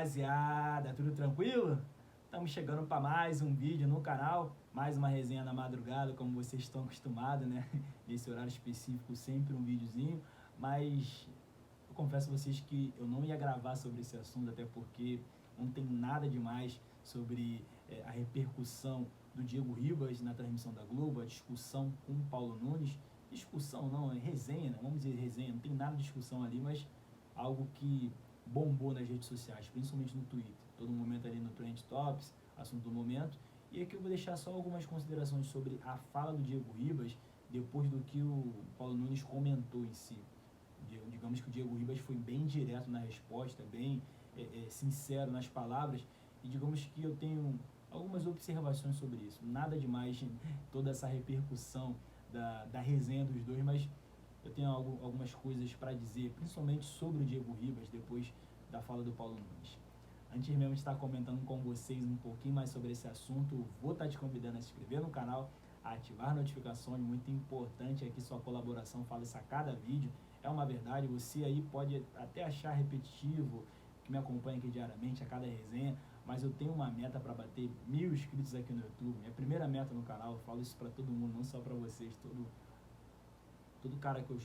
rapaziada, tudo tranquilo? Estamos chegando para mais um vídeo no canal, mais uma resenha na madrugada, como vocês estão acostumados, né? Nesse horário específico, sempre um videozinho, mas eu confesso a vocês que eu não ia gravar sobre esse assunto, até porque não tem nada demais sobre a repercussão do Diego Ribas na transmissão da Globo, a discussão com o Paulo Nunes. Discussão não, é resenha, né? Vamos dizer resenha, não tem nada de discussão ali, mas algo que bombou nas redes sociais, principalmente no Twitter. Todo momento ali no Trend Tops, assunto do momento. E aqui eu vou deixar só algumas considerações sobre a fala do Diego Ribas depois do que o Paulo Nunes comentou em si. Digamos que o Diego Ribas foi bem direto na resposta, bem sincero nas palavras, e digamos que eu tenho algumas observações sobre isso. Nada demais, toda essa repercussão da resenha dos dois, mas eu tenho algumas coisas para dizer, principalmente sobre o Diego Ribas, depois da fala do Paulo Nunes. Antes mesmo de estar comentando com vocês um pouquinho mais sobre esse assunto, vou estar te convidando a se inscrever no canal, a ativar notificações, muito importante aqui sua colaboração, fala isso a cada vídeo, é uma verdade, você aí pode até achar repetitivo, que me acompanha aqui diariamente, a cada resenha, mas eu tenho uma meta para bater 1000 inscritos aqui no YouTube, minha primeira meta no canal, eu falo isso para todo mundo, não só para vocês, todo cara que eu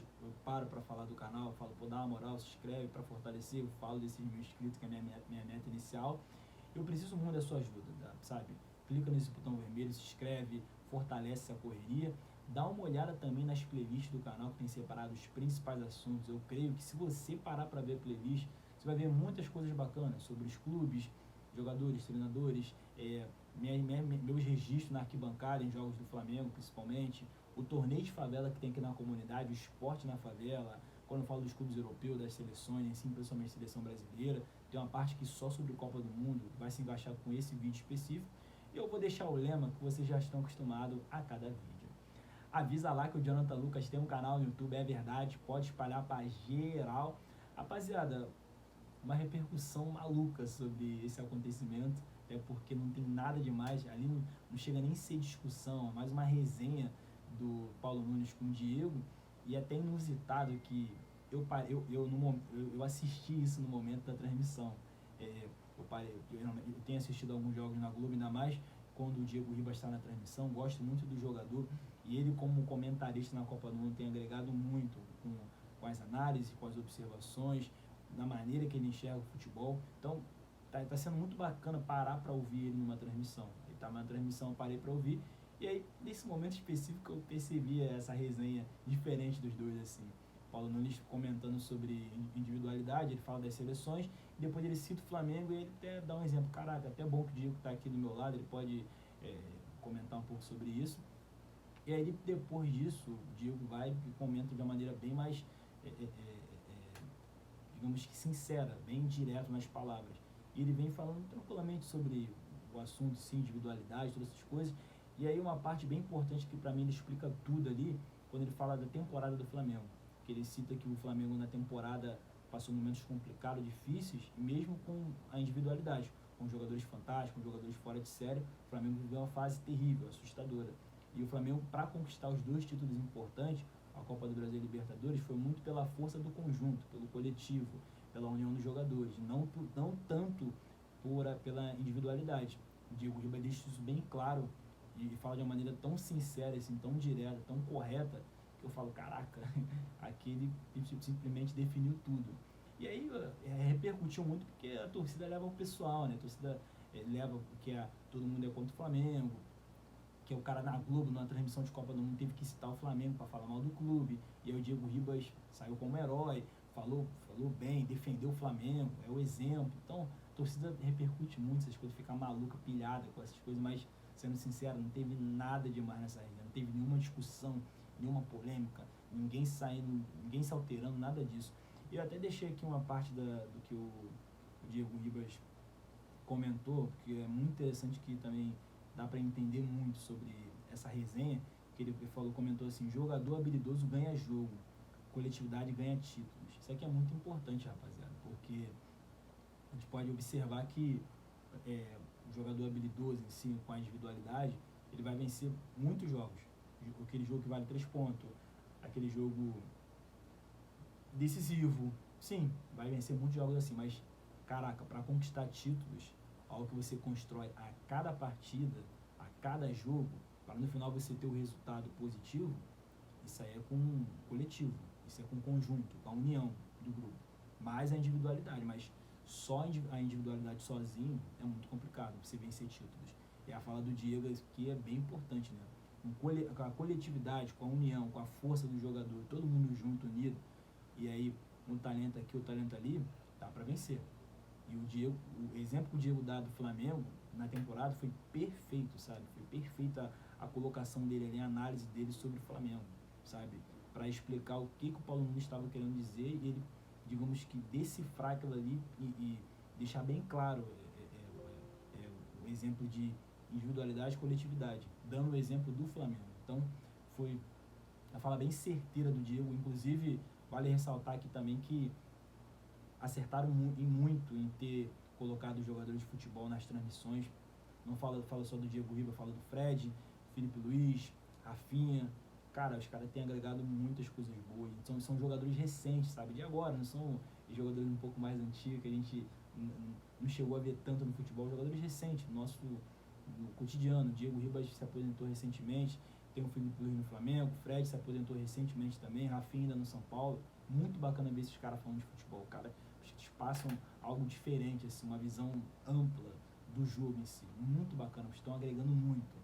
paro para falar do canal, eu falo, pô, dá uma moral, se inscreve para fortalecer, eu falo desses 1000 inscritos, que é a minha meta inicial. Eu preciso muito da sua ajuda, sabe? Clica nesse botão vermelho, se inscreve, fortalece essa correria. Dá uma olhada também nas playlists do canal, que tem separado os principais assuntos. Eu creio que se você parar para ver a playlist, você vai ver muitas coisas bacanas sobre os clubes, jogadores, treinadores, meus registros na arquibancada, em jogos do Flamengo principalmente, o torneio de favela que tem aqui na comunidade, o esporte na favela, quando eu falo dos clubes europeus, das seleções, assim, principalmente a seleção brasileira, tem uma parte que só sobre Copa do Mundo vai se encaixar com esse vídeo específico, e eu vou deixar o lema que vocês já estão acostumados a cada vídeo. Avisa lá que o Jonathan Lucas tem um canal no YouTube, é verdade, pode espalhar para geral. Rapaziada, uma repercussão maluca sobre esse acontecimento, é porque não tem nada demais, ali não chega nem a ser discussão, é mais uma resenha do Paulo Nunes com o Diego, e é até inusitado que eu assisti isso no momento da transmissão. Eu tenho assistido alguns jogos na Globo, ainda mais quando o Diego Ribas está na transmissão, gosto muito do jogador, e ele como comentarista na Copa do Mundo tem agregado muito com as análises, com as observações, na maneira que ele enxerga o futebol. Então tá sendo muito bacana parar para ouvir ele numa transmissão. Ele está na transmissão, eu parei para ouvir, e aí nesse momento específico eu percebi essa resenha diferente dos dois, assim. Paulo Nunes comentando sobre individualidade, ele fala das seleções, e depois ele cita o Flamengo e ele até dá um exemplo. Caraca, até bom que o Diego está aqui do meu lado, ele pode comentar um pouco sobre isso. E aí depois disso, o Diego vai e comenta de uma maneira bem mais digamos que sincera, bem direto nas palavras. E ele vem falando tranquilamente sobre o assunto, sim, individualidade, todas essas coisas. E aí uma parte bem importante que para mim ele explica tudo ali, quando ele fala da temporada do Flamengo. Que ele cita que o Flamengo na temporada passou momentos complicados, difíceis, mesmo com a individualidade. Com jogadores fantásticos, com jogadores fora de série, o Flamengo viveu uma fase terrível, assustadora. E o Flamengo, para conquistar os 2 títulos importantes, a Copa do Brasil e a Libertadores, foi muito pela força do conjunto, pelo coletivo, pela união dos jogadores, não tanto pela individualidade. O Diego Ribas deixa isso bem claro e fala de uma maneira tão sincera, assim, tão direta, tão correta, que eu falo, caraca, aqui ele simplesmente definiu tudo. E aí repercutiu muito porque a torcida leva o pessoal, né? A torcida leva porque todo mundo é contra o Flamengo, que é o cara na Globo, numa transmissão de Copa do Mundo, teve que citar o Flamengo para falar mal do clube, e aí o Diego Ribas saiu como herói, falou bem, defendeu o Flamengo, é o exemplo. Então, a torcida repercute muito essas coisas, fica maluca, pilhada com essas coisas, mas, sendo sincero, não teve nada demais nessa resenha, não teve nenhuma discussão, nenhuma polêmica, ninguém se alterando, nada disso. Eu até deixei aqui uma parte do que o Diego Ribas comentou, porque é muito interessante, que também dá para entender muito sobre essa resenha, que ele comentou assim: jogador habilidoso ganha jogo, coletividade ganha títulos. Isso aqui é muito importante, rapaziada, porque a gente pode observar que o jogador habilidoso em si, com a individualidade, ele vai vencer muitos jogos. Aquele jogo que vale 3 pontos, aquele jogo decisivo, sim, vai vencer muitos jogos assim, mas caraca, para conquistar títulos, algo que você constrói a cada partida, a cada jogo, para no final você ter o resultado positivo, isso aí é com coletivo, isso é com conjunto, com a união do grupo, mais a individualidade, mas só a individualidade sozinho é muito complicado você vencer títulos. E a fala do Diego aqui é bem importante, né? Com a coletividade, com a união, com a força do jogador, todo mundo junto, unido, e aí um talento aqui, o talento ali, dá para vencer. E o exemplo que o Diego dá do Flamengo na temporada foi perfeito, sabe? Foi perfeita a colocação dele ali, a análise dele sobre o Flamengo, sabe? Para explicar o que o Paulo Nunes estava querendo dizer e ele, digamos que, decifrar aquilo ali e deixar bem claro o exemplo de individualidade e coletividade, dando o exemplo do Flamengo. Então, foi uma fala bem certeira do Diego. Inclusive, vale ressaltar aqui também que acertaram muito em ter colocado os jogadores de futebol nas transmissões. Não fala só do Diego Ribas, fala do Fred, Felipe Luiz, Rafinha. Cara, os caras têm agregado muitas coisas boas. Então, são jogadores recentes, sabe? De agora, não são jogadores um pouco mais antigos, que a gente não chegou a ver tanto no futebol. Jogadores recentes, no cotidiano. Diego Ribas se aposentou recentemente, tem o Felipe Luiz no Flamengo, o Fred se aposentou recentemente também, Rafinha ainda no São Paulo. Muito bacana ver esses caras falando de futebol. Cara, eles passam algo diferente, assim, uma visão ampla do jogo em si. Muito bacana, estão agregando muito.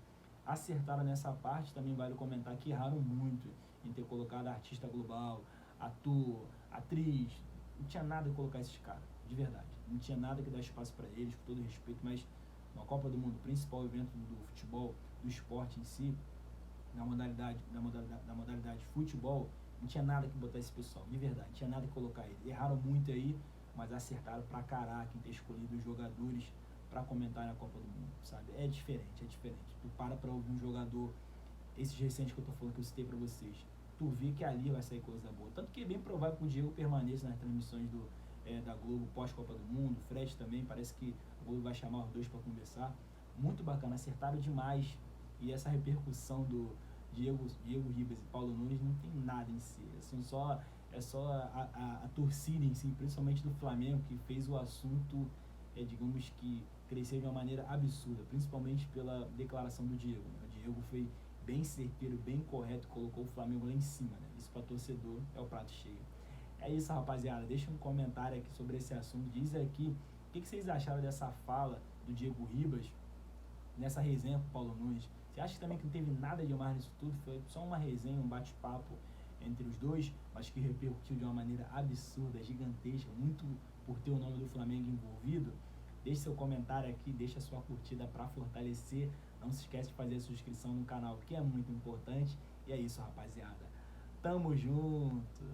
Acertaram nessa parte, também vale comentar que erraram muito em ter colocado artista global, ator, atriz. Não tinha nada que colocar esses caras, de verdade. Não tinha nada que dar espaço para eles, com todo respeito, mas uma Copa do Mundo, principal evento do futebol, do esporte em si, da modalidade futebol, não tinha nada que botar esse pessoal, de verdade, não tinha nada que colocar eles. Erraram muito aí, mas acertaram pra caraca em ter escolhido os jogadores para comentar na Copa do Mundo, sabe? É diferente, é diferente. Tu para ouvir um jogador, esses recentes que eu tô falando, que eu citei pra vocês, tu vê que ali vai sair coisa boa. Tanto que é bem provável que o Diego permaneça nas transmissões da Globo pós-Copa do Mundo, o Fred também, parece que a Globo vai chamar os dois para conversar. Muito bacana, acertaram demais. E essa repercussão do Diego Ribas e Paulo Nunes não tem nada em si. Assim, é só a torcida em si, principalmente do Flamengo, que fez o assunto, digamos que, crescer de uma maneira absurda, principalmente pela declaração do Diego, né? O Diego foi bem certeiro, bem correto, colocou o Flamengo lá em cima, né? Isso para torcedor é o prato cheio. É isso, rapaziada. Deixa um comentário aqui sobre esse assunto. Diz aqui o que vocês acharam dessa fala do Diego Ribas nessa resenha com o Paulo Nunes. Você acha também que não teve nada demais nisso tudo? Foi só uma resenha, um bate-papo entre os dois, mas que repercutiu de uma maneira absurda, gigantesca, muito por ter o nome do Flamengo envolvido? Deixe seu comentário aqui, deixa a sua curtida para fortalecer. Não se esquece de fazer a sua inscrição no canal, que é muito importante. E é isso, rapaziada. Tamo junto!